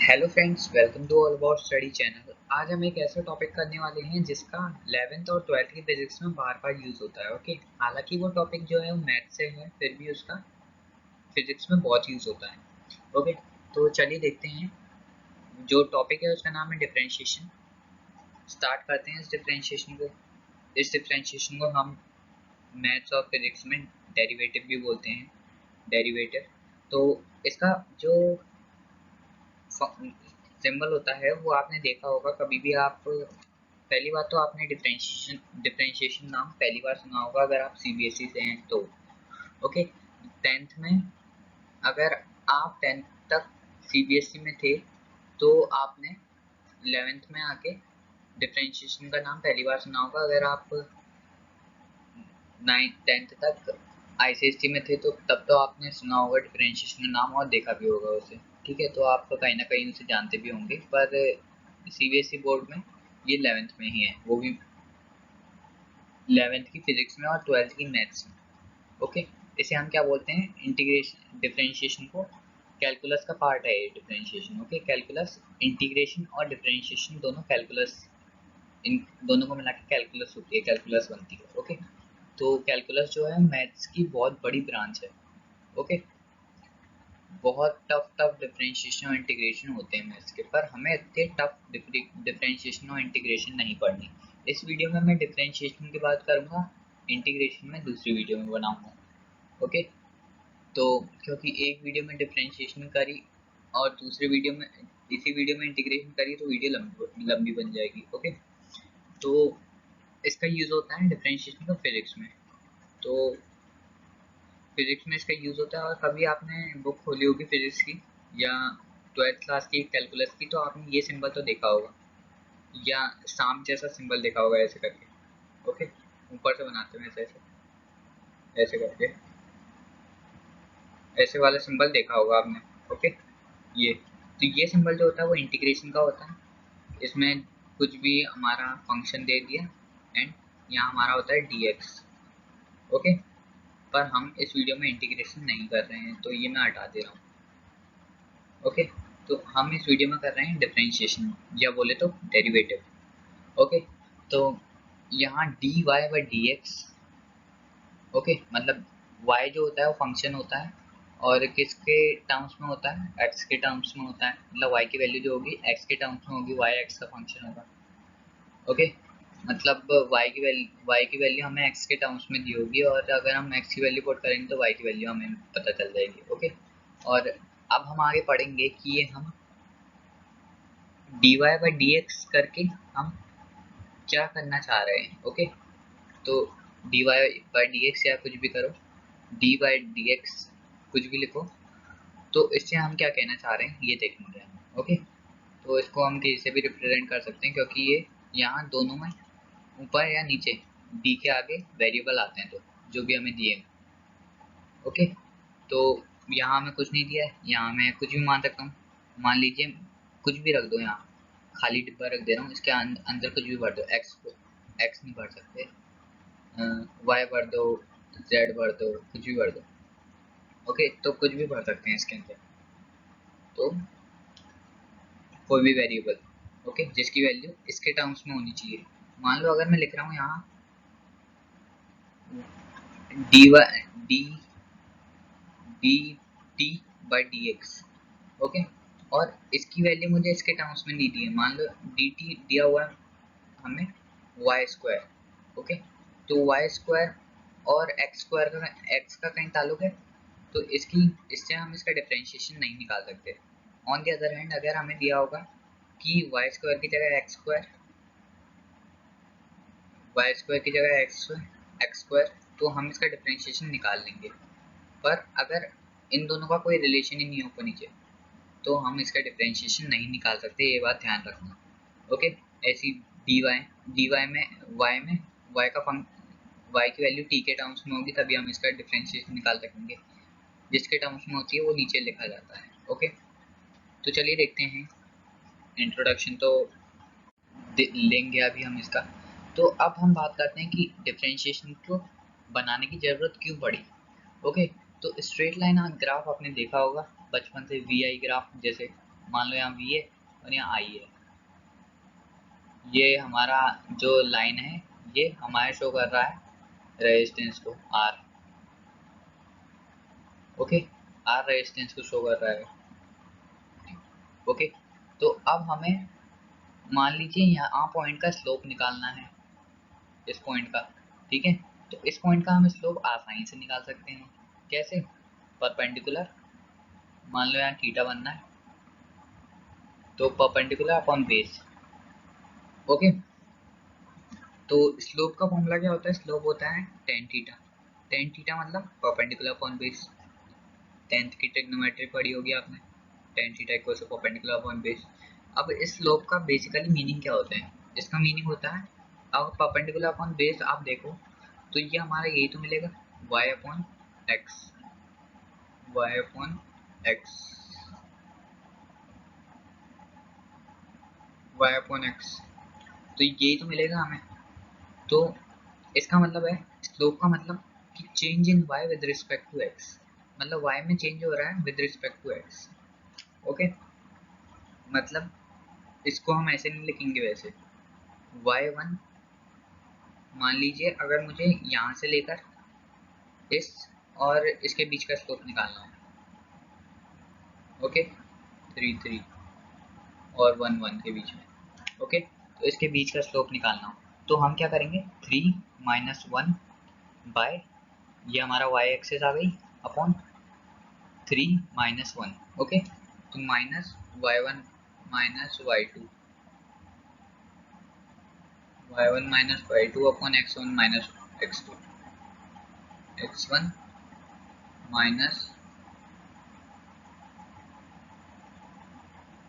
Hello friends, welcome to all about study channel. आज हम एक ऐसा टॉपिक करने वाले हैं जिसका 11th और 12th की फिजिक्स में बार बार यूज़ होता है। ओके, हालांकि वो टॉपिक जो है वो मैथ से है, फिर भी उसका फिजिक्स में बहुत यूज़ होता है। ओके, तो चलिए देखते हैं। जो टॉपिक है उसका नाम है डिफरेंशिएशन। स्टार्ट करते हैं इस डिफरेंशिएशन को। इस डिफरेंशिएशन को हम मैथ्स और फिजिक्स में डेरिवेटिव भी बोलते हैं, डेरिवेटिव। तो इसका जो सिंबल होता है वो आपने देखा होगा कभी भी। आप पहली बात तो आपने डिफरेंशिएशन नाम पहली बार सुना होगा अगर आप सीबीएसई से हैं तो। ओके, 10th में, अगर आप 10th तक सीबीएसई में थे तो आपने 11th में आके डिफरेंशिएशन का नाम पहली बार सुना होगा। अगर आप 10th तक आईसीएसई में थे तो तब तो आपने सुना होगा डिफरेंशिएशन का नाम और देखा भी होगा उसे। ठीक है, तो आप कहीं ना कहीं उसे जानते भी होंगे, पर सीबीएसई बोर्ड में ये 11th में ही है, वो भी 11th की फिजिक्स में और 12th की मैथ्स में। ओके, इसे हम क्या बोलते हैं, इंटीग्रेशन। डिफरेंशिएशन को कैलकुलस का पार्ट है ये डिफरेंशिएशन। ओके, कैलकुलस, इंटीग्रेशन और डिफरेंशिएशन दोनों कैलकुलस, इन दोनों को मिला के कैलकुलस होती है, कैलकुलस बनती है। ओके, तो कैलकुलस जो है मैथ्स की बहुत बड़ी ब्रांच है। ओके, बहुत टफ टफ डिफरेंशिएशन और इंटीग्रेशन होते हैं मैथ्स के, पर हमें इतने टफ डिफरेंशिएशन और इंटीग्रेशन नहीं पढ़नी। इस वीडियो में मैं डिफरेंशिएशन की बात करूँगा, इंटीग्रेशन में दूसरी वीडियो में बनाऊँगा। ओके, तो क्योंकि एक वीडियो में डिफरेंशिएशन करी और दूसरी वीडियो में, इसी वीडियो में इंटीग्रेशन करी तो वीडियो लंबी लंबी बन जाएगी। ओके, तो इसका यूज़ होता है डिफरेंशिएशन का फिजिक्स में। तो फिजिक्स में इसका यूज़ होता है, और कभी आपने बुक खोली होगी फिजिक्स की या 12th क्लास की कैलकुलस की, तो आपने ये सिंबल तो देखा होगा, या सांप जैसा सिंबल देखा होगा ऐसे करके। ओके, ऊपर से बनाते हैं ऐसे ऐसे ऐसे करके, ऐसे वाला सिंबल देखा होगा आपने। ओके, ये, तो ये सिंबल जो होता है वो इंटीग्रेशन का होता है। इसमें कुछ भी हमारा फंक्शन दे दिया एंड यहाँ हमारा होता है dx। ओके, पर हम इस वीडियो में इंटीग्रेशन नहीं कर रहे हैं तो ये मैं हटा दे रहा हूँ। ओके, तो हम इस वीडियो में कर रहे हैं डिफरेंशिएशन, या बोले तो डेरिवेटिव। ओके, तो यहाँ dy बाई dx। ओके, मतलब y जो होता है वो फंक्शन होता है, और किसके टर्म्स में होता है, x के टर्म्स में होता है। मतलब y की वैल्यू जो होगी x के टर्म्स में होगी, y x का फंक्शन होगा। ओके, मतलब y की वैल्यू हमें x के टर्म्स में दी होगी, और अगर हम x की वैल्यू पुट करेंगे तो y की वैल्यू हमें पता चल जाएगी। ओके, और अब हम आगे पढ़ेंगे कि ये हम dy बाई dx करके हम क्या करना चाह रहे हैं। ओके, तो dy बाई dx या कुछ भी करो, d बाई dx कुछ भी लिखो, तो इससे हम क्या कहना चाह रहे हैं ये देखेंगे हम। ओके, तो इसको हम कैसे भी रिप्रेजेंट कर सकते हैं, क्योंकि ये यहाँ दोनों में ऊपर या नीचे d के आगे वेरिएबल आते हैं, तो जो भी हमें दिए। ओके, तो यहाँ हमें कुछ नहीं दिया है, यहाँ मैं कुछ भी मान सकता हूँ। मान लीजिए कुछ भी रख दो, यहाँ खाली डिब्बा रख दे रहा हूँ, इसके अंदर कुछ भी भर दो। एक्स नहीं भर सकते, वाई भर दो, जेड भर दो, कुछ भी भर दो। ओके, तो कुछ भी भर सकते हैं इसके अंदर, तो कोई भी वेरिएबल। ओके, जिसकी वैल्यू इसके टर्म्स में होनी चाहिए। मान लो अगर मैं लिख रहा हूँ यहाँ d y d t by d x. Okay, और इसकी वैल्यू मुझे इसके टर्म्स में नहीं दी है। मान लो डी टी दिया हुआ है हमें वाई स्क्वायर। ओके, तो वाई स्क्वायर और एक्स स्क्वायर का, एक्स का कहीं ताल्लुक है, तो इससे हम इसका डिफरेंशिएशन नहीं निकाल सकते। ऑन द अदर हैंड अगर हमें दिया होगा कि वाई स्क्वायर की जगह एक्स स्क्वायर, वाई स्क्वायर की जगह एक्स स्क्वायर, तो हम इसका डिफरेंशिएशन निकाल लेंगे। पर अगर इन दोनों का कोई रिलेशन ही नहीं ऊपर नीचे, तो हम इसका डिफरेंशिएशन नहीं निकाल सकते, ये बात ध्यान रखना। ओके, ऐसी डी वाई में वाई का फंक्शन, वाई की वैल्यू टी के टर्म्स में होगी तभी हम इसका डिफरेंशिएशन निकाल सकेंगे। जिसके टर्म्स में होती है वो नीचे लिखा जाता है। ओके, तो चलिए देखते हैं। इंट्रोडक्शन तो लेंगे अभी हम इसका। तो अब हम बात करते हैं कि डिफरेंशिएशन को बनाने की ज़रूरत क्यों पड़ी। ओके, तो स्ट्रेट लाइन ग्राफ आपने देखा होगा बचपन से, वी आई ग्राफ जैसे। मान लो यहाँ V है और यहाँ I है। ये हमारा जो लाइन है ये हमारे शो कर रहा है रेजिस्टेंस को R। ओके, R रेजिस्टेंस को शो कर रहा है। ओके, तो अब हमें मान लीजिए यहाँ पॉइंट का स्लोप निकालना है, इस पॉइंट का। ठीक है, तो इस पॉइंट का हम स्लोप आसानी से निकाल सकते हैं। कैसे? परपेंडिकुलर, मान लो यहाँ थीटा बनना है तो परपेंडिकुलर अपॉन बेस। ओके, तो स्लोप का फॉर्मूला क्या होता है? स्लोप होता है टेन थीटा। टेन थीटा मतलब परपेंडिकुलर अपॉन बेस। 10th की ट्रिग्नोमेट्री पढ़ी होगी आपने, tan theta equals to perpendicular upon base. अब इस स्लोप का बेसिकली मीनिंग क्या होता है? इसका मीनिंग होता है, अब परपेंडिकुलर अपॉन बेस आप देखो तो ये हमारा यही तो मिलेगा, y upon x, y upon x, y upon x, तो यही तो मिलेगा हमें। तो इसका मतलब है, स्लोप का मतलब कि change in y with respect to x, मतलब y में चेंज हो रहा है with respect to x। Okay, मतलब इसको हम ऐसे नहीं लिखेंगे वैसे, y1 मान लीजिए अगर मुझे यहाँ से लेकर इस और इसके बीच का स्लोप निकालना हो। ओके, 3 3 और 1 1 के बीच में। ओके, तो इसके बीच का स्लोप निकालना हो तो हम क्या करेंगे, 3 माइनस 1 बाय, ये हमारा y एक्सिस आ गई, अपॉन 3 माइनस 1। ओके, तो minus y1 minus y1 minus y2 upon x1 minus x2, x1 minus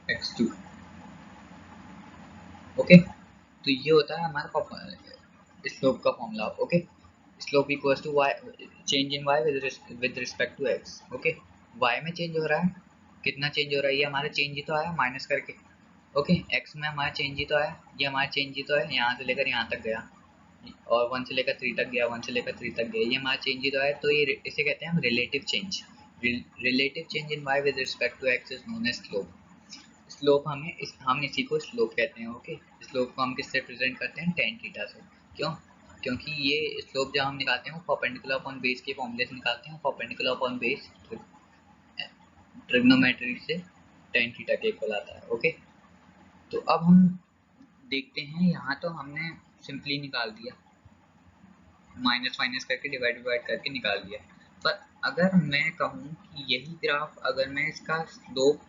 x2। Okay, तो ये होता है हमारा स्लोप का formula. Okay, slope equals to y, change in y with respect to x। Okay, y में change हो रहा है, कितना चेंज हो रहा है, ये हमारा चेंज ही तो आया माइनस करके। ओके, x में हमारा चेंज ही तो आया, ये हमारा चेंज ही तो है, यहाँ से लेकर यहाँ तक गया और 1 से लेकर 3 तक गया, 1 से लेकर 3 तक गया, ये हमारा चेंज ही तो है। तो ये इसे कहते हैं हम relative change. Relative change in y with respect to x is known as slope. Slope हम इसी को स्लोप कहते हैं। ओके, स्लोप को हम किससे प्रेजेंट करते हैं, टेन थीटा से। क्यों? क्योंकि ये स्लोप जब हम निकालते हैं वो परपेंडिकुलर अपॉन बेस के फॉर्मूले से निकालते हैं, परपेंडिकुलर अपॉन बेस ट्रिग्नोमेट्री से टेन थीटा के इक्वल आता है। ओके, तो अब हम देखते हैं, यहाँ तो हमने सिंपली निकाल दिया, माइनस माइनस करके डिवाइड डिवाइड करके निकाल दिया। पर अगर मैं कहूँ कि यही ग्राफ अगर मैं इसका स्लोप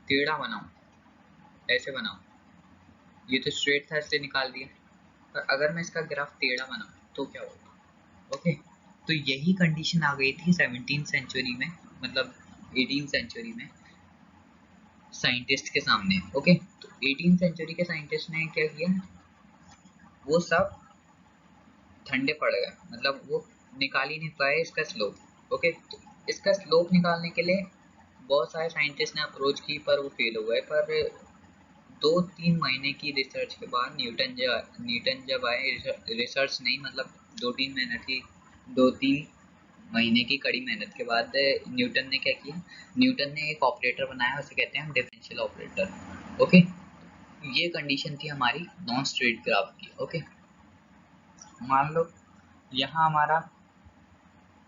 टेढ़ा बनाऊँ, ऐसे बनाऊँ, ये तो स्ट्रेट था इसलिए निकाल दिया, पर अगर मैं इसका ग्राफ टेढ़ा बनाऊँ तो क्या होगा? ओके, तो यही कंडीशन आ गई थी 17th सेंचुरी में, मतलब 18th सेंचुरी में साइंटिस्ट के सामने। ओके, तो 18th सेंचुरी के साइंटिस्ट ने क्या किया, वो सब ठंडे पड़ गए, मतलब वो निकाल ही नहीं पाए इसका स्लोप। ओके, तो इसका स्लोप निकालने के लिए बहुत सारे साइंटिस्ट ने अप्रोच की पर वो फेल हो गए। पर 2-3 महीने की रिसर्च के बाद न्यूटन जब आए, रिसर्च नहीं मतलब 2-3 महीने की कड़ी मेहनत के बाद न्यूटन ने क्या किया, न्यूटन ने एक ऑपरेटर बनाया, उसे कहते हैं हम डिफरेंशियल ऑपरेटर। ओके, ये कंडीशन थी हमारी नॉन स्ट्रेट ग्राफ की। ओके, मान लो यहाँ हमारा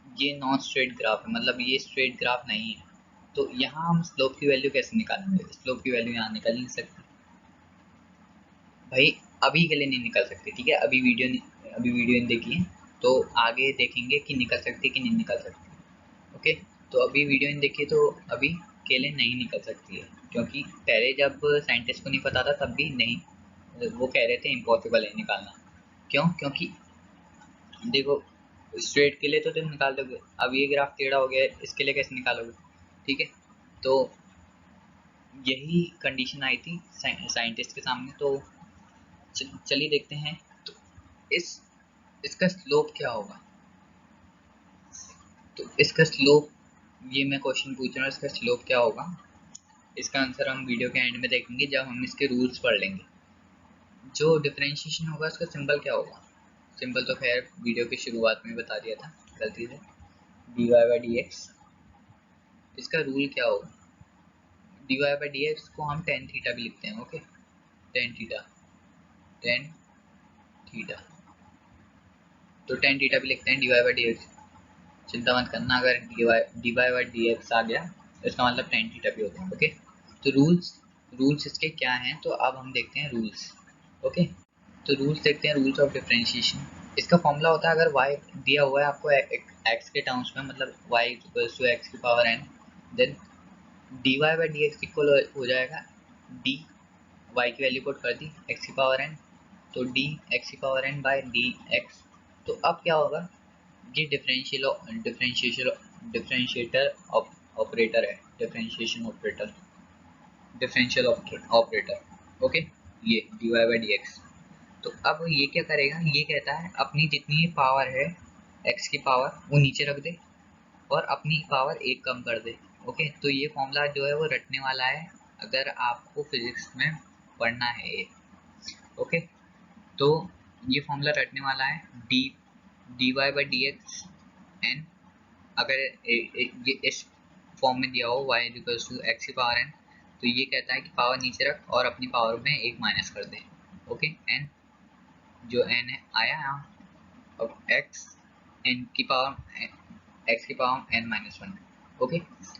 ये नॉन स्ट्रेट ग्राफ है, मतलब ये स्ट्रेट ग्राफ नहीं है, तो यहाँ हम स्लोप की वैल्यू कैसे निकालेंगे? स्लोप की वैल्यू यहाँ निकल नहीं सकती भाई, अभी के लिए नहीं निकल सकती। ठीक है, अभी वीडियो देखिए तो आगे देखेंगे कि निकल सकती कि नहीं निकल सकती। ओके, तो अभी वीडियो देखिए तो अभी के लिए नहीं निकल सकती है, क्योंकि पहले जब साइंटिस्ट को नहीं पता था तब भी नहीं, वो कह रहे थे इम्पॉसिबल है निकालना। क्यों? क्योंकि देखो, स्ट्रेट के लिए तो तुम निकाल दोगे, अब ये ग्राफ टेढ़ा हो गया है, इसके लिए कैसे निकालोगे? ठीक है, तो यही कंडीशन आई थी साइंटिस्ट के सामने। तो चलिए देखते हैं, तो इस इसका स्लोप क्या होगा। तो इसका स्लोप, ये मैं क्वेश्चन पूछ रहा हूँ, इसका स्लोप क्या होगा? इसका आंसर हम वीडियो के एंड में देखेंगे जब हम इसके रूल्स पढ़ लेंगे। जो डिफरेंशिएशन होगा उसका सिंबल क्या होगा? सिंबल तो खैर वीडियो की शुरुआत में बता दिया था गलती से, dy/dx। इसका रूल क्या होगा? dy बाई डी एक्स को हम टेन थीटा भी लिखते हैं। Okay, ten theta, tan theta, तो टेन थीटा भी लिखते हैं dy बाई डी एक्स। चिंता मत करना, अगर dy बाई डी एक्स आ गया तो इसका मतलब टेन थीटा भी होता है। ओके, तो रूल्स इसके क्या हैं, तो अब हम देखते हैं रूल्स। ओके, तो रूल्स देखते हैं, रूल्स ऑफ डिफरेंशिएशन। इसका फॉर्मूला होता है, अगर y दिया हुआ है आपको x के टर्म्स में, मतलब y इक्वल्स टू एक्स की power n, then dy by d x equal हो जाएगा d, y की वैल्यू पुट कर दी x की पावर n, तो d x की power n by d x. तो अब क्या होगा, ये डिफरेंशिएटर ऑपरेटर है, differentiation operator, differential operator. Okay, ये dy बाई डी एक्स। तो अब ये क्या करेगा, ये कहता है अपनी जितनी पावर है x की पावर वो नीचे रख दे और अपनी पावर एक कम कर दे। ओके, तो ये फॉर्मूला जो है वो रटने वाला है अगर आपको फिजिक्स में पढ़ना है ये। ओके, तो ये फॉर्मूला रटने वाला है d y by d x n, अगर ये इस फॉर्म में दिया हो y इक्वल्स टू एक्स की पावर n, तो ये कहता है कि पावर नीचे रख और अपनी पावर में एक माइनस कर दे। ओके, n जो n है आया यहाँ, अब x n की power n minus one. Okay,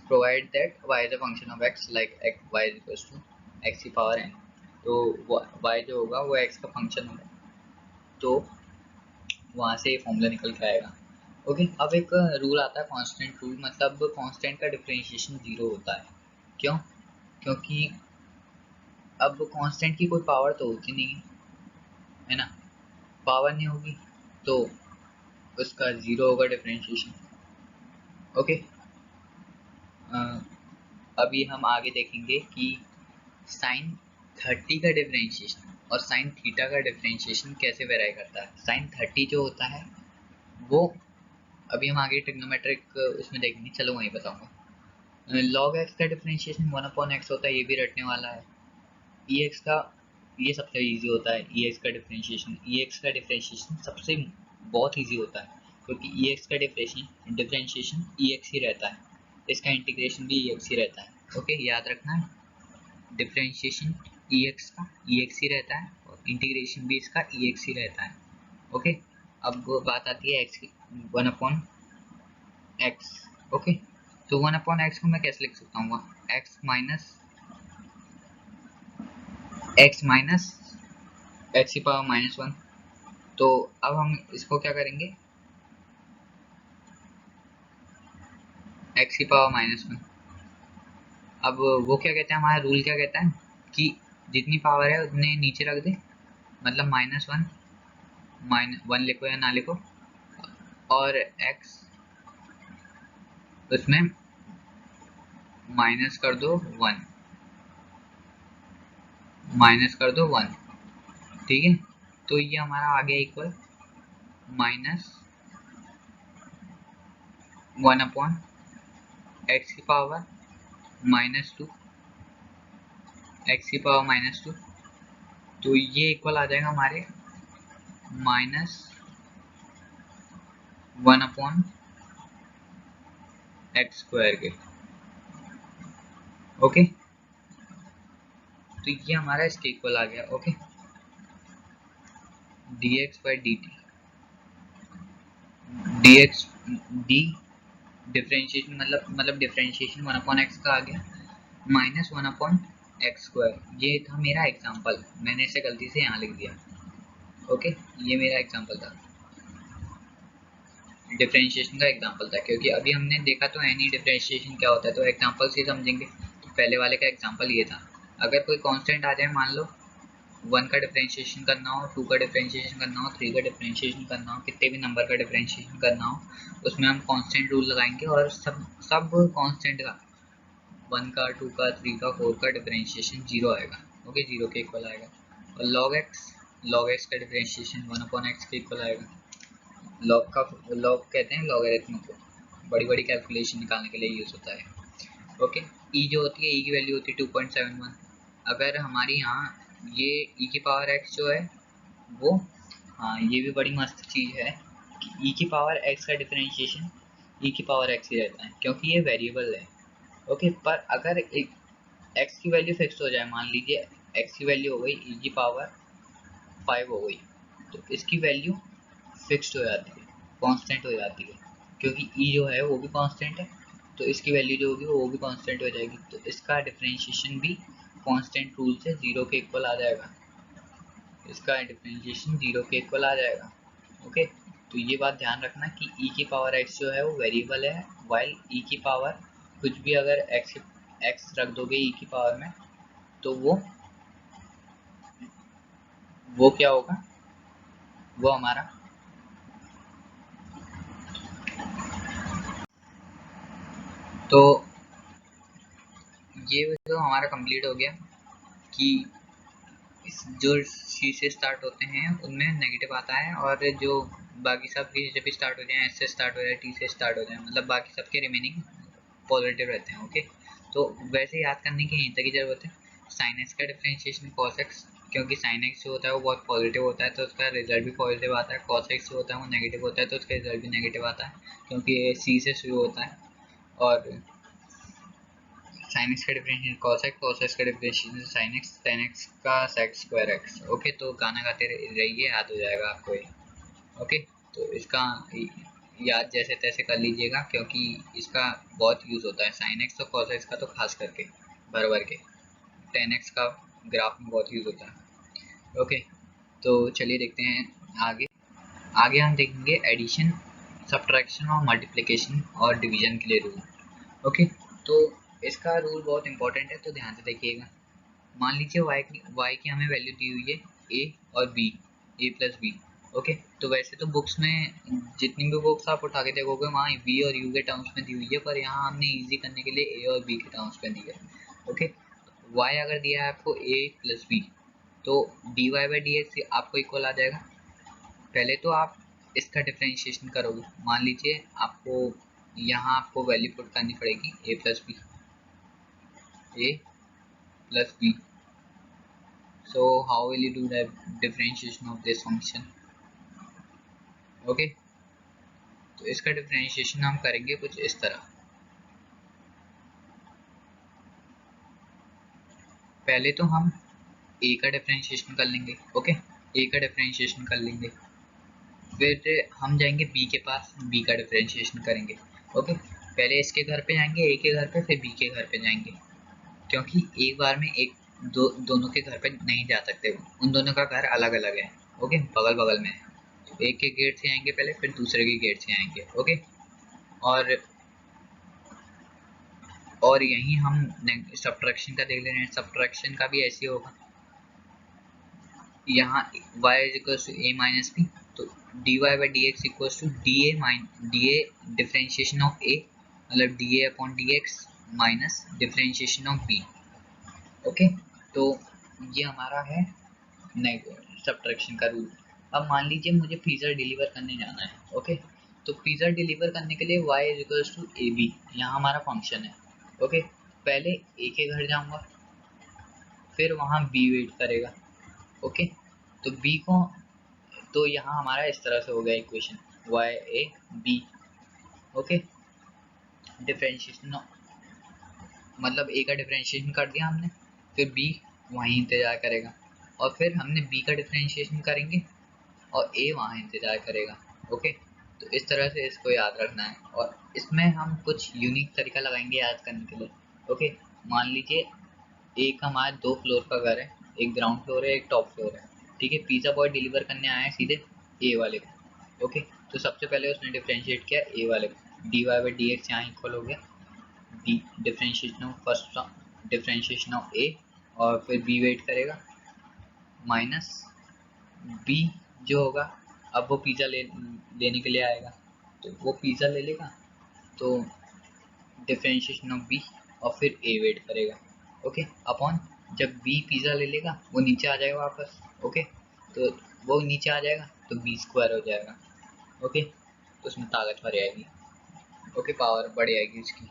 provide that y is a function of x like y equals to x की पावर n, तो y जो होगा वो x का फंक्शन होगा, तो वहाँ से फॉर्मूला निकल के आएगा। ओके, अब एक रूल आता है कांस्टेंट रूल, मतलब कांस्टेंट का डिफरेंशिएशन जीरो होता है। क्यों? क्योंकि अब कांस्टेंट की कोई पावर तो होती नहीं है ना, पावर नहीं होगी तो उसका जीरो होगा डिफरेंशिएशन। ओके, अभी हम आगे देखेंगे कि साइन 30 का डिफरेंशिएशन और साइन थीटा का डिफरेंशिएशन कैसे वेरी करता है। साइन 30 जो होता है वो अभी हम आगे ट्रिग्नोमेट्रिक उसमें देखेंगे, चलो वहीं बताऊंगा। लॉग एक्स का डिफरेंशिएशन 1/x होता है, ये भी रटने वाला है। ई एक्स का ये सबसे इजी होता है, ई एक्स का डिफरेंशिएशन सबसे बहुत इजी होता है, क्योंकि ई एक्स का डिफरेंशिएशन ई एक्स ही रहता है, इसका इंटीग्रेशन भी ई एक्स ही रहता है। ओके, याद रखना है, डिफरेंशिएशन ई एक्स का ई एक्स ही रहता है और इंटीग्रेशन भी इसका ई एक्स ही रहता है। ओके, अब बात आती है एक्स की, 1/x। ओके, तो 1/x को मैं कैसे लिख सकता हूँ, x माइनस एक्स की पावर माइनस वन। तो अब हम इसको क्या करेंगे, x की पावर माइनस वन। अब वो क्या कहते हैं, हमारा रूल क्या कहता है कि जितनी पावर है उतने नीचे रख दे, मतलब माइनस वन, वन लिखो या ना लिखो, और x उसमें माइनस कर दो वन, माइनस कर दो वन। ठीक है, तो ये हमारा आ गया इक्वल माइनस 1/x की पावर माइनस टू, एक्स की पावर माइनस टू। तो ये इक्वल आ जाएगा हमारे माइनस 1/x स्क्वायर के। ओके, तो ये हमारा इसके इक्वल आ गया। Okay, dx by D T, D x D differentiation मतलब डिफरेंशिएशन 1/x का आ गया माइनस 1/x स्क्वायर। ये था मेरा एग्जांपल, मैंने इसे गलती से यहाँ लिख दिया। ओके, ये मेरा एग्जांपल था, डिफरेंशिएशन का एग्जांपल था, क्योंकि अभी हमने देखा तो है नहीं डिफरेंशिएशन क्या होता है, तो एग्जांपल से समझेंगे। तो पहले वाले का एग्जांपल ये था, अगर कोई कांस्टेंट आ जाए, मान लो 1 का डिफरेंशिएशन करना हो, 2 का डिफरेंशिएशन करना हो, 3 का डिफरेंशिएशन करना हो, कितने भी नंबर का डिफरेंशिएशन करना हो, उसमें हम कांस्टेंट रूल लगाएंगे और सब कांस्टेंट का 1 का 2 का 3 का 4 का डिफरेंशिएशन जीरो आएगा। ओके, जीरो के इक्वल आएगा। और लॉग एक्स का डिफरेंशिएशन 1/x के इक्वल आएगा। लॉग कहते हैं लॉगरिथम को, बड़ी बड़ी कैलकुलेशन निकालने के लिए यूज होता है। ओके, ई जो होती है, ई की वैल्यू होती है 2.71। अगर हमारी यहाँ ये ई की पावर एक्स जो है वो, हाँ ये भी बड़ी मस्त चीज़ है कि ई की पावर एक्स का डिफरेंशिएशन ई की पावर एक्स ही रहता है, क्योंकि ये वेरिएबल है। ओके, पर अगर एक x की वैल्यू फिक्स हो जाए, मान लीजिए x की वैल्यू हो गई e की पावर 5 हो गई, तो इसकी वैल्यू फिक्स्ड हो जाती है, कांस्टेंट हो जाती है, क्योंकि e जो है वो भी कांस्टेंट है, तो इसकी वैल्यू जो होगी वो भी कांस्टेंट हो जाएगी, तो इसका डिफरेंशिएशन भी कांस्टेंट रूल से 0 के इक्वल आ जाएगा, इसका डिफरेंशिएशन 0 के इक्वल आ जाएगा। ओके, तो ये बात ध्यान रखना कि e की पावर x जो है वो वेरिएबल है, वाइल e की पावर कुछ भी अगर x रख दोगे e की पावर में, तो वो क्या होगा, वो हमारा तो ये तो हमारा कंप्लीट हो गया कि जो सी से स्टार्ट होते हैं उनमें नेगेटिव आता है, और जो बाकी सब के जब भी स्टार्ट हो जाए, एस से स्टार्ट हो जाए, टी से स्टार्ट हो जाए, मतलब बाकी सबके रिमेनिंग पॉजिटिव रहते हैं। ओके, तो वैसे याद करने की यहीं तक की जरूरत है। साइन एक्स का डिफरेंशिएशन कॉस एक्स, क्योंकि साइन एक्स जो होता है वो बहुत पॉजिटिव होता है तो उसका रिजल्ट भी पॉजिटिव आता है, कॉस एक्स जो होता है वो नेगेटिव होता है तो उसका रिजल्ट भी नेगेटिव आता है, क्योंकि ये सी से शुरू होता है। और साइन एक्स का differentiation cos x, cos x का differentiation sine x, sine x का सेक स्क्वायर एक्स। ओके, तो गाना गाते रहिए, याद हो जाएगा आपको ये। ओके, तो इसका याद जैसे तैसे कर लीजिएगा, क्योंकि इसका बहुत यूज़ होता है, साइन एक्स और कॉस एक्स का तो खास करके भर भर के, टेन एक्स का ग्राफ में बहुत यूज़ होता है। ओके, तो चलिए देखते हैं आगे। आगे हम देखेंगे एडिशन, सब्ट्रैक्शन और मल्टीप्लिकेशन और डिवीजन के लिए रूल। ओके, तो इसका रूल बहुत इंपॉर्टेंट है, तो ध्यान से देखिएगा। मान लीजिए y की हमें वैल्यू दी हुई है a और b, a plus b. Okay, तो वैसे तो बुक्स में जितनी भी बुक्स आप उठा के देखोगे वहाँ v और u के टर्म्स में दी हुई है, पर यहाँ हमने इजी करने के लिए a और b के टर्म्स में दी है। ओके, y अगर दिया है आपको a प्लस बी, तो dy बाई डी एक्स आपको इक्वल आ जाएगा। पहले तो आप इसका डिफरेंशिएशन करोगे, मान लीजिए आपको यहाँ आपको वैल्यू पुट करनी पड़ेगी a plus b, a plus b. So how will you do the differentiation of this function? Okay, तो इसका डिफरेंशिएशन हम करेंगे कुछ इस तरह। पहले तो हम a का डिफरेंशिएशन कर लेंगे। ओके, a का डिफरेंशिएशन कर लेंगे, फिर हम जाएंगे b के पास, b का डिफरेंशिएशन करेंगे। ओके, पहले इसके घर पे जाएंगे, a के घर पे, फिर b के घर पे जाएंगे, क्योंकि एक बार में दोनों के घर पे नहीं जा सकते, उन दोनों का घर अलग अलग है। ओके, बगल बगल में है, तो एक के गेट से आएंगे पहले, फिर दूसरे के गेट से आएंगे। ओके, और यहीं हम सब्ट्रैक्शन का देख ले रहे हैं, सब्ट्रैक्शन का भी ऐसे होगा, यहाँ y is equal to a minus b, तो dy by d x equal to d a differentiation of a, मतलब d a upon d x minus differentiation of b। Okay, तो ये हमारा है सब्ट्रैक्शन का रूल। अब मान लीजिए मुझे पिज़्ज़ा डिलीवर करने जाना है। ओके, तो पिज़्ज़ा डिलीवर करने के लिए y is equal to a b, यहाँ हमारा फंक्शन है। ओके, पहले a के घर जाऊंगा, फिर वहाँ b वेट करेगा। ओके, तो b को, तो यहाँ हमारा इस तरह से हो गया equation y a b। Okay, differentiation, मतलब a का डिफरेंशिएशन कर दिया हमने, फिर b वहीं इंतजार करेगा, और फिर हमने b का डिफरेंशिएशन करेंगे और a वहाँ इंतजार करेगा। ओके, तो इस तरह से इसको याद रखना है, और इसमें हम कुछ यूनिक तरीका लगाएंगे याद करने के लिए। ओके, मान लीजिए एक हमारा 2 फ्लोर का घर है, एक ग्राउंड फ्लोर है, एक टॉप फ्लोर है। ठीक है, पिज़्ज़ा बॉय डिलीवर करने आया है सीधे ए वाले को। ओके, तो सबसे पहले उसने डिफरेंशिएट किया ए वाले को, d y by d x यहाँ इक्वल हो गया d differentiation of first differentiation of A, और फिर बी वेट करेगा माइनस बी जो होगा, अब वो पिज़्ज़ा लेने के लिए आएगा, तो वो पिज़्ज़ा ले लेगा, तो डिफरेंशिएशन ऑफ बी, और फिर ए वेट करेगा। ओके, अपॉन जब बी पिज़्ज़ा ले लेगा वो नीचे आ जाएगा वापस। ओके, तो वो नीचे आ जाएगा तो बी स्क्वायर हो जाएगा। ओके, तो उसमें ताकत भर आएगी। ओके, पावर बढ़ जाएगी उसकी।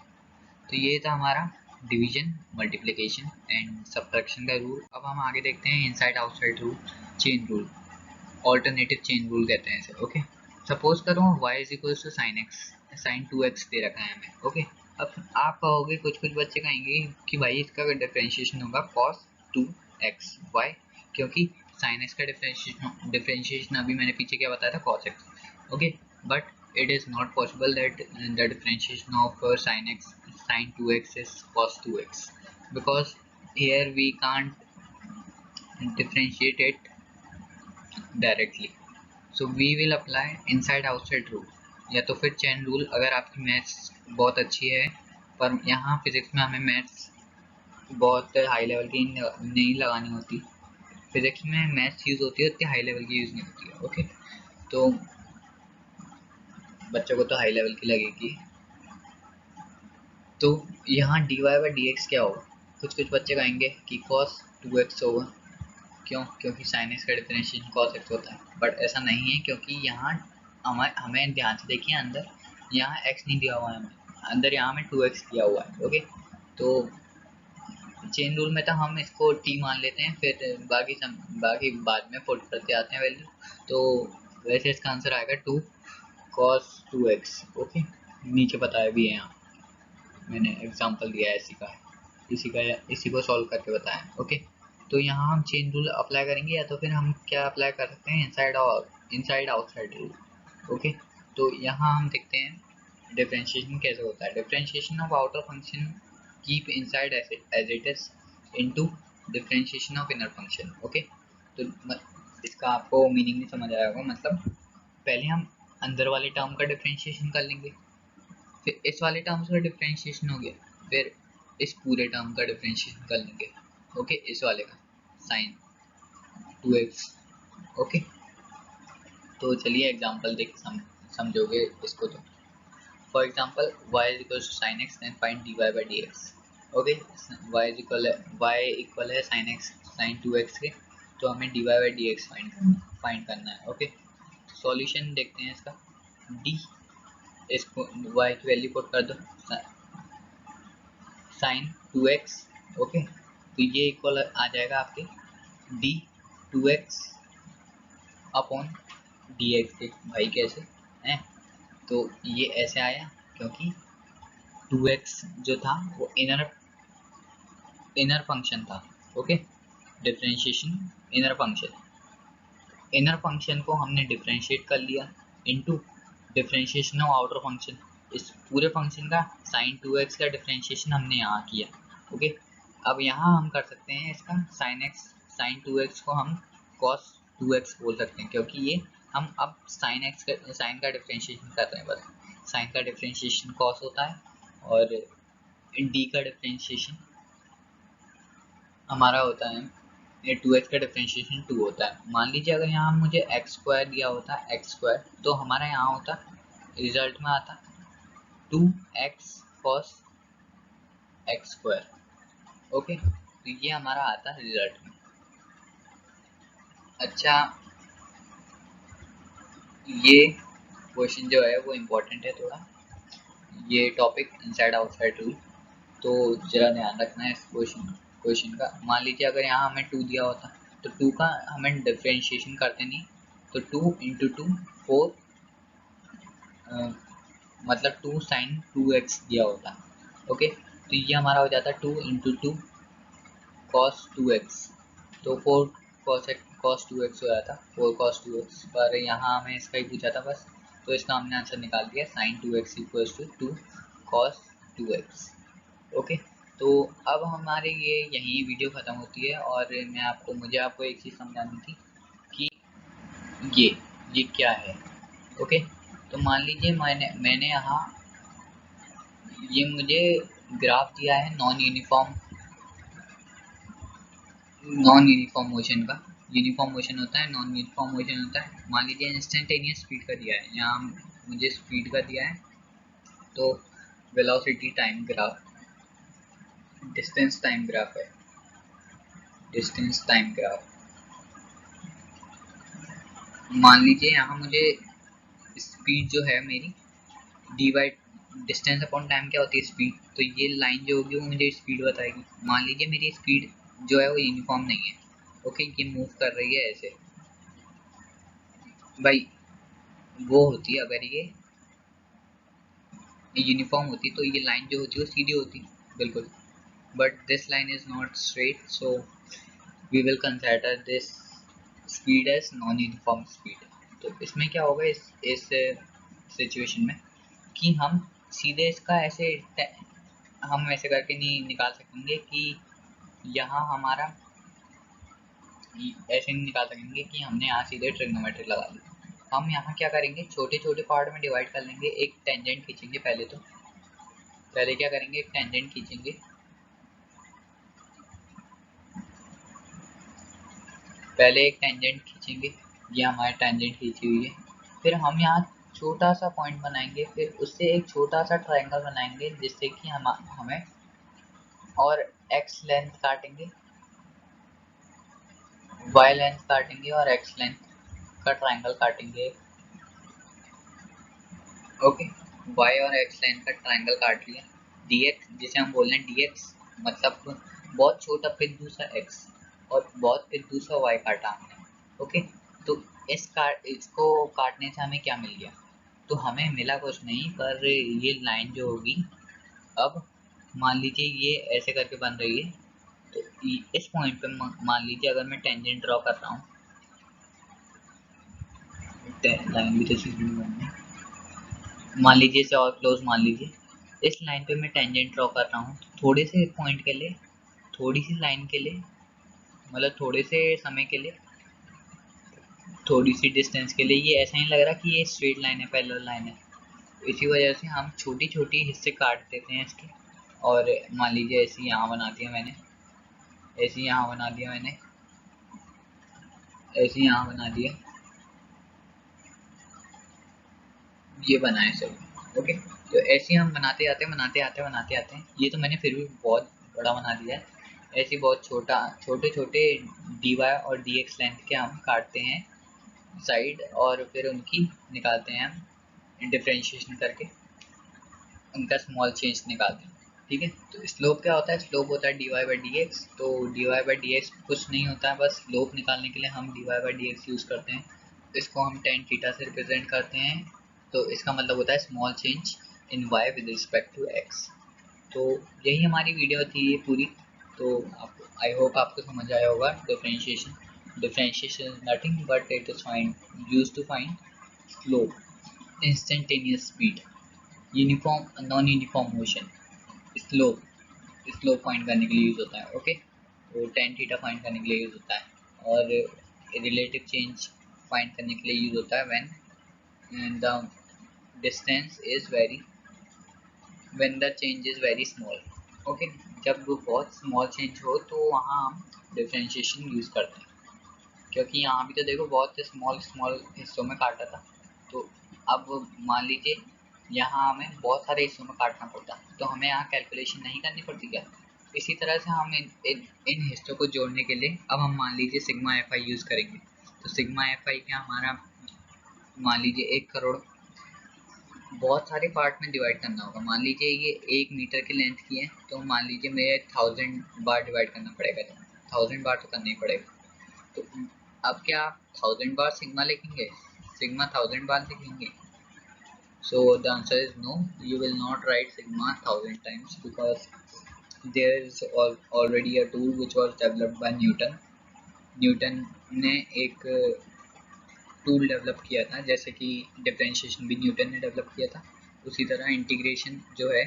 तो ये था हमारा डिवीजन, मल्टीप्लिकेशन एंड सब्ट्रैक्शन का रूल। अब हम आगे देखते हैं inside outside rule, chain rule, alternative chain rule कहते हैं इसे। ओके, सपोज करो y is equal to sine x, sine 2x दे रखा है हमें। ओके, अब आप कहोगे, कुछ कुछ बच्चे कहेंगे कि भाई इसका डिफरेंशिएशन होगा cos 2x, वाई? क्योंकि sin x का डिफरेंशिएशन अभी मैंने पीछे क्या बताया था, cos x, okay. But it is not possible that the differentiation of sin x sin 2x is cos 2x, because here we can't differentiate it directly. So we will apply inside outside rule, या तो फिर chain rule, अगर आपकी maths बहुत अच्छी है। पर यहाँ फिजिक्स में हमें मैथ्स बहुत हाई लेवल की नहीं लगानी होती, फिजिक्स में मैथ्स यूज़ होती है, उतनी हाई लेवल की यूज़ नहीं होती है, ओके। तो बच्चों को तो हाई लेवल की लगेगी। तो यहाँ dy बाई डी एक्स क्या होगा, कुछ कुछ बच्चे कहेंगे कि cos 2x होगा, क्यों? क्योंकि sin x का डिफरेंशिएशन cos x होता है। बट ऐसा नहीं है, क्योंकि यहाँ हमें ध्यान से देखिए, अंदर यहाँ x नहीं दिया हुआ है, हमें अंदर यहाँ हमें 2x दिया हुआ है, ओके। तो चेन रूल में तो हम इसको t मान लेते हैं, फिर बाकी बाद में पुट करते आते हैं वैल्यू। तो वैसे इसका आंसर आएगा 2 cos 2x, ओके। नीचे बताया भी है, यहाँ मैंने एग्जांपल दिया है इसी को सॉल्व करके बताया, ओके। तो यहाँ हम चेन रूल अप्लाई करेंगे, या तो फिर हम क्या अप्लाई कर सकते हैं, इनसाइड आउटसाइड रूल, ओके। तो यहाँ हम देखते हैं डिफरेंशिएशन कैसे होता है। Differentiation of outer function keep inside as it is into differentiation of inner function, okay. तो इसका आपको मीनिंग नहीं समझ आया होगा, मतलब पहले हम अंदर वाले टर्म का डिफरेंशिएशन कर लेंगे, फिर इस वाले टर्म्स का डिफरेंशिएशन हो गया, फिर इस पूरे टर्म का डिफरेंशिएशन कर लेंगे, ओके, इस वाले का साइन 2x, ओके। तो चलिए एग्जांपल देख समझोगे इसको। तो for example y is equal to sin x, then find dy by dx, okay. y equal है sin x sin 2x के, तो हमें dy बाई dx फाइंड करना है, ओके। सॉल्यूशन देखते हैं इसका। d, इसको y की वैल्यू पुट कर दो, साइन 2x, ओके। तो ये इक्वल आ जाएगा आपके D 2x upon d x के। भाई कैसे हैं? तो ये ऐसे आया क्योंकि 2x जो था वो इनर फंक्शन था, ओके। डिफरेंशिएशन इनर फंक्शन को हमने डिफरेंशिएट कर लिया into differentiation of outer function. इस पूरे फंक्शन का sin 2x का डिफरेंशिएशन हमने यहाँ किया, ओके। अब यहाँ हम कर सकते हैं इसका sin 2x को हम cos 2x बोल सकते हैं, क्योंकि ये हम अब sin का डिफरेंशिएशन कर रहे हैं। बस sin का डिफरेंशिएशन cos होता है, और d का डिफरेंशिएशन हमारा होता है, ये 2x का डिफरेंशिएशन 2 होता है। मान लीजिए अगर यहाँ मुझे एक्स स्क्वायर दिया होता एक्स स्क्वायर, तो हमारा यहाँ होता रिजल्ट में आता 2x cos x square, okay. तो ये हमारा आता रिजल्ट में। अच्छा, ये क्वेश्चन जो है वो इम्पोर्टेंट है थोड़ा, ये टॉपिक इनसाइड आउटसाइड रूल, तो जरा ध्यान रखना है इस क्वेश्चन का। मान लीजिए अगर यहाँ हमें 2 दिया होता, तो 2 का हमें डिफरेंशिएशन करते नहीं, तो 2 इंटू 2 4, मतलब 2 sin 2x दिया होता, ओके। तो ये हमारा हो जाता 2 इंटू 2 cos 2x, तो 4 cos 2x हो जाता, 4 cos 2x। पर यहाँ हमें इसका ही पूछा था बस, तो इसका हमने आंसर निकाल दिया, sin 2x equals to 2 cos 2x, okay. तो अब हमारे ये यही वीडियो ख़त्म होती है, और मुझे आपको एक चीज़ समझानी थी कि ये क्या है, ओके। तो मान लीजिए मैंने यहाँ ये मुझे ग्राफ दिया है नॉन यूनिफॉर्म मोशन का। यूनिफॉर्म मोशन होता है, नॉन यूनिफॉर्म मोशन होता है। मान लीजिए इंस्टेंटेनियस स्पीड का दिया है, यहाँ मुझे स्पीड का दिया है, तो velocity time graph, distance time graph है, डिस्टेंस टाइम ग्राफ। मान लीजिए यहाँ मुझे स्पीड जो है मेरी D by distance upon time क्या होती है, स्पीड। तो ये लाइन जो होगी वो मुझे स्पीड बताएगी। मान लीजिए मेरी स्पीड जो है वो यूनिफॉर्म नहीं है, ओके, ये मूव कर रही है ऐसे, भाई वो होती है अगर ये यूनिफॉर्म होती तो ये लाइन जो होती वो सीधी होती बिल्कुल, but this line is not straight, so we will consider this speed as non uniform speed. तो इसमें क्या होगा इस सिचुएशन में कि हम सीधे इसका ऐसे हम ऐसे करके नहीं निकाल सकेंगे कि यहाँ हमारा ऐसे नहीं निकाल सकेंगे कि हमने यहाँ सीधे ट्रिग्नोमेट्री लगा ली। हम यहाँ क्या करेंगे, छोटे छोटे पार्ट में डिवाइड कर लेंगे, एक टेंजेंट खींचेंगे पहले क्या करेंगे, एक टेंजेंट खींचेंगे, ये हमारी टेंजेंट खींची हुई है। फिर हम यहाँ छोटा सा पॉइंट बनाएंगे, फिर उससे एक छोटा सा ट्रायंगल बनाएंगे जिससे कि हमें और एक्स लेंथ काटेंगे, वाई लेंथ काटेंगे और एक्स लेंथ का ट्रायंगल काटेंगे। ओके, वाई और एक्स लाइन का ट्रायंगल काट लिया। dx जिसे हम बोल रहे हैं dx मतलब बहुत छोटा पिद्दू सा x और बहुत पिद्दू सा y काटा हमने। ओके, तो इसको काटने से हमें क्या मिल गया, तो हमें मिला कुछ नहीं, पर ये लाइन जो होगी, अब मान लीजिए ये ऐसे करके बन रही है, तो इस पॉइंट पे मान लीजिए अगर मैं टेंजेंट ड्रॉ कर रहा हूँ, लाइन भी तो सीधी बननी है, मान लीजिए इसे और क्लोज मान लीजिए, इस लाइन पे मैं टेंजेंट ड्रॉ कर रहा हूँ, थोड़े से पॉइंट के लिए, थोड़ी सी लाइन के लिए, मतलब थोड़े से समय के लिए, थोड़ी सी डिस्टेंस के लिए ये ऐसा नहीं लग रहा कि ये स्ट्रेट लाइन है, पैरेलल लाइन है। इसी वजह से हम छोटी छोटी हिस्से काट देते हैं इसके, और मान लीजिए ऐसे यहाँ बना दिया मैंने, ऐसे यहाँ बना दिया मैंने, ऐसे यहाँ बना दिया, ये बनाए सब। ओके, तो ऐसे हम बनाते आते हैं, ये तो मैंने फिर भी बहुत बड़ा बना दिया है। ऐसे बहुत छोटे छोटे dy और dx लेंथ के हम काटते हैं साइड, और फिर उनकी निकालते हैं हम डिफरेंशिएशन करके, उनका स्मॉल चेंज निकालते हैं। ठीक है, तो स्लोप क्या होता है, स्लोप होता है dy बाई dx। तो dy बाई dx कुछ नहीं होता है, बस स्लोप निकालने के लिए हम dy बाई dx यूज़ करते हैं। इसको हम tan थीटा से रिप्रेजेंट करते हैं, तो इसका मतलब होता है small change in y with respect to x। तो यही हमारी वीडियो थी ये पूरी। तो आई होप आपको समझ आया होगा। Differentiation is nothing but it is find used to find slope, instantaneous speed, uniform non uniform motion, slope find करने के लिए यूज होता है। ओके, तो tan थीटा फाइंड करने के लिए यूज होता है, और रिलेटिव चेंज फाइंड करने के लिए यूज होता है when the distance is very when the change is very small। Okay, जब वो बहुत स्मॉल चेंज हो तो वहाँ हम डिफरेंशिएशन यूज़ करते हैं, क्योंकि यहाँ भी तो देखो बहुत स्मॉल स्मॉल हिस्सों में काटा था, तो अब मान लीजिए यहाँ हमें बहुत सारे हिस्सों में काटना पड़ता, तो हमें यहाँ कैलकुलेशन नहीं करनी पड़ती क्या। इसी तरह से हम इन हिस्सों को जोड़ने के लिए अब हम मान लीजिए सिग्मा एफ आई यूज़ करेंगे। तो सिग्मा एफ आई क्या हमारा, मान लीजिए 1 करोड़ बहुत सारे पार्ट में डिवाइड करना होगा। मान लीजिए ये 1 मीटर की लेंथ की है, तो मान लीजिए मेरे 1000 बार डिवाइड करना पड़ेगा, तो 1000 बार तो करना ही पड़ेगा। तो अब क्या आप 1000 बार सिग्मा लिखेंगे, सिग्मा 1000 बार लिखेंगे? So the answer is no, you will not write sigma 1000 times, because there is already a tool which was developed by Newton ने एक टूल डेवलप किया था, जैसे कि डिफरेंशिएशन भी न्यूटन ने डेवलप किया था, उसी तरह इंटीग्रेशन जो है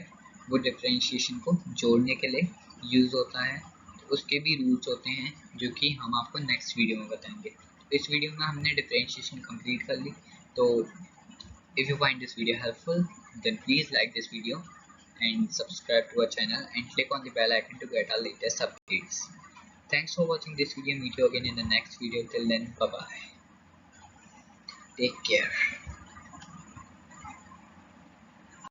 वो डिफरेंशिएशन को जोड़ने के लिए यूज़ होता है। तो उसके भी रूल्स होते हैं जो कि हम आपको नेक्स्ट वीडियो में बताएंगे। इस वीडियो में हमने डिफरेंशिएशन कंप्लीट कर ली। तो if you find this video helpful then please like this video and subscribe to our channel and click on the bell icon to get our latest updates. Thanks for watching this video. Meet you again in the next video. Till then, bye bye. Take care.